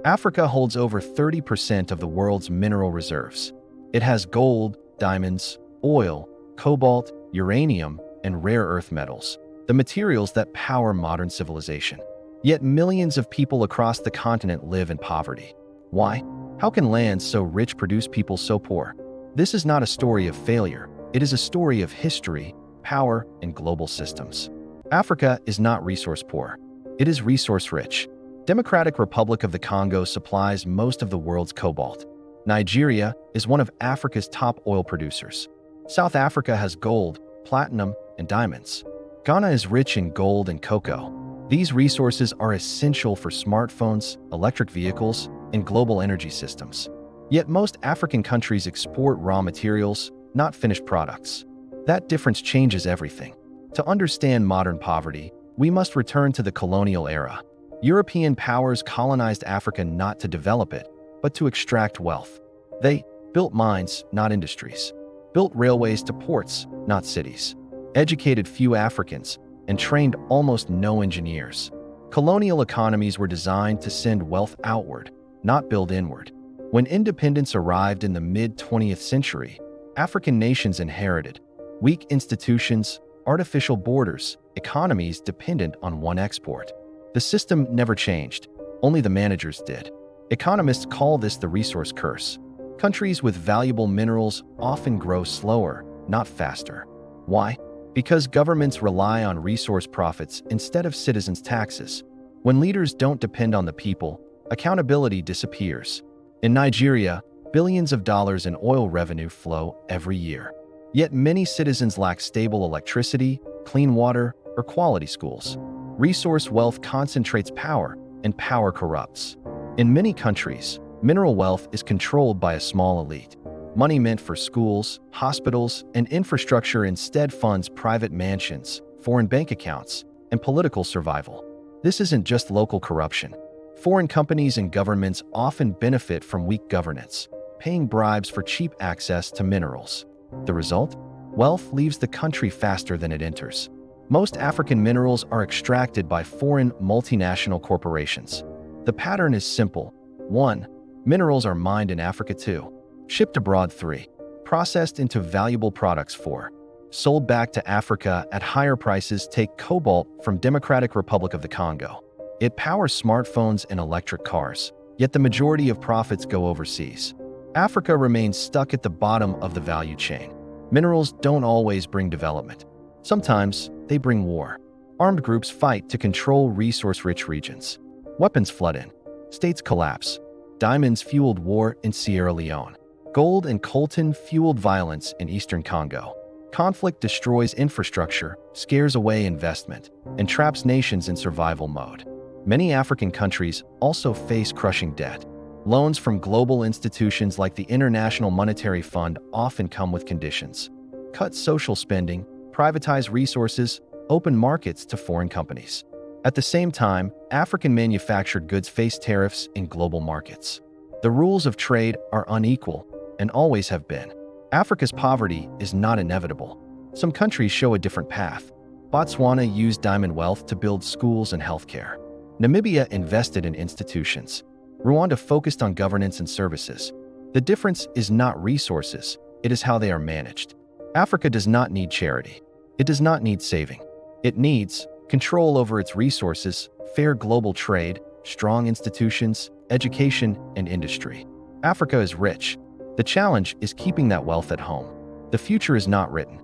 Africa holds over 30% of the world's mineral reserves. It has gold, diamonds, oil, cobalt, uranium, and rare earth metals, the materials that power modern civilization. Yet millions of people across the continent live in poverty. Why? How can lands so rich produce people so poor? This is not a story of failure. It is a story of history, power, and global systems. Africa is not resource poor. It is resource rich. Democratic Republic of the Congo supplies most of the world's cobalt. Nigeria is one of Africa's top oil producers. South Africa has gold, platinum, and diamonds. Ghana is rich in gold and cocoa. These resources are essential for smartphones, electric vehicles, and global energy systems. Yet most African countries export raw materials, not finished products. That difference changes everything. To understand modern poverty, we must return to the colonial era. European powers colonized Africa not to develop it, but to extract wealth. They built mines, not industries, built railways to ports, not cities, educated few Africans, and trained almost no engineers. Colonial economies were designed to send wealth outward, not build inward. When independence arrived in the mid-20th century, African nations inherited weak institutions, artificial borders, economies dependent on one export. The system never changed, only the managers did. Economists call this the resource curse. Countries with valuable minerals often grow slower, not faster. Why? Because governments rely on resource profits instead of citizens' taxes. When leaders don't depend on the people, accountability disappears. In Nigeria, billions of dollars in oil revenue flow every year. Yet many citizens lack stable electricity, clean water, or quality schools. Resource wealth concentrates power, and power corrupts. In many countries, mineral wealth is controlled by a small elite. Money meant for schools, hospitals, and infrastructure instead funds private mansions, foreign bank accounts, and political survival. This isn't just local corruption. Foreign companies and governments often benefit from weak governance, paying bribes for cheap access to minerals. The result? Wealth leaves the country faster than it enters. Most African minerals are extracted by foreign multinational corporations. The pattern is simple. 1. Minerals are mined in Africa. 2. Shipped abroad. 3. Processed into valuable products. 4. Sold back to Africa at higher prices. Take cobalt from Democratic Republic of the Congo. It powers smartphones and electric cars, yet the majority of profits go overseas. Africa remains stuck at the bottom of the value chain. Minerals don't always bring development. Sometimes they bring war. Armed groups fight to control resource-rich regions. Weapons flood in. States collapse. Diamonds fueled war in Sierra Leone. Gold and coltan fueled violence in eastern Congo. Conflict destroys infrastructure, scares away investment, and traps nations in survival mode. Many African countries also face crushing debt. Loans from global institutions like the International Monetary Fund often come with conditions. Cut social spending, privatize resources, open markets to foreign companies. At the same time, African manufactured goods face tariffs in global markets. The rules of trade are unequal and always have been. Africa's poverty is not inevitable. Some countries show a different path. Botswana used diamond wealth to build schools and healthcare. Namibia invested in institutions. Rwanda focused on governance and services. The difference is not resources, it is how they are managed. Africa does not need charity. It does not need saving. It needs control over its resources, fair global trade, strong institutions, education, and industry. Africa is rich. The challenge is keeping that wealth at home. The future is not written.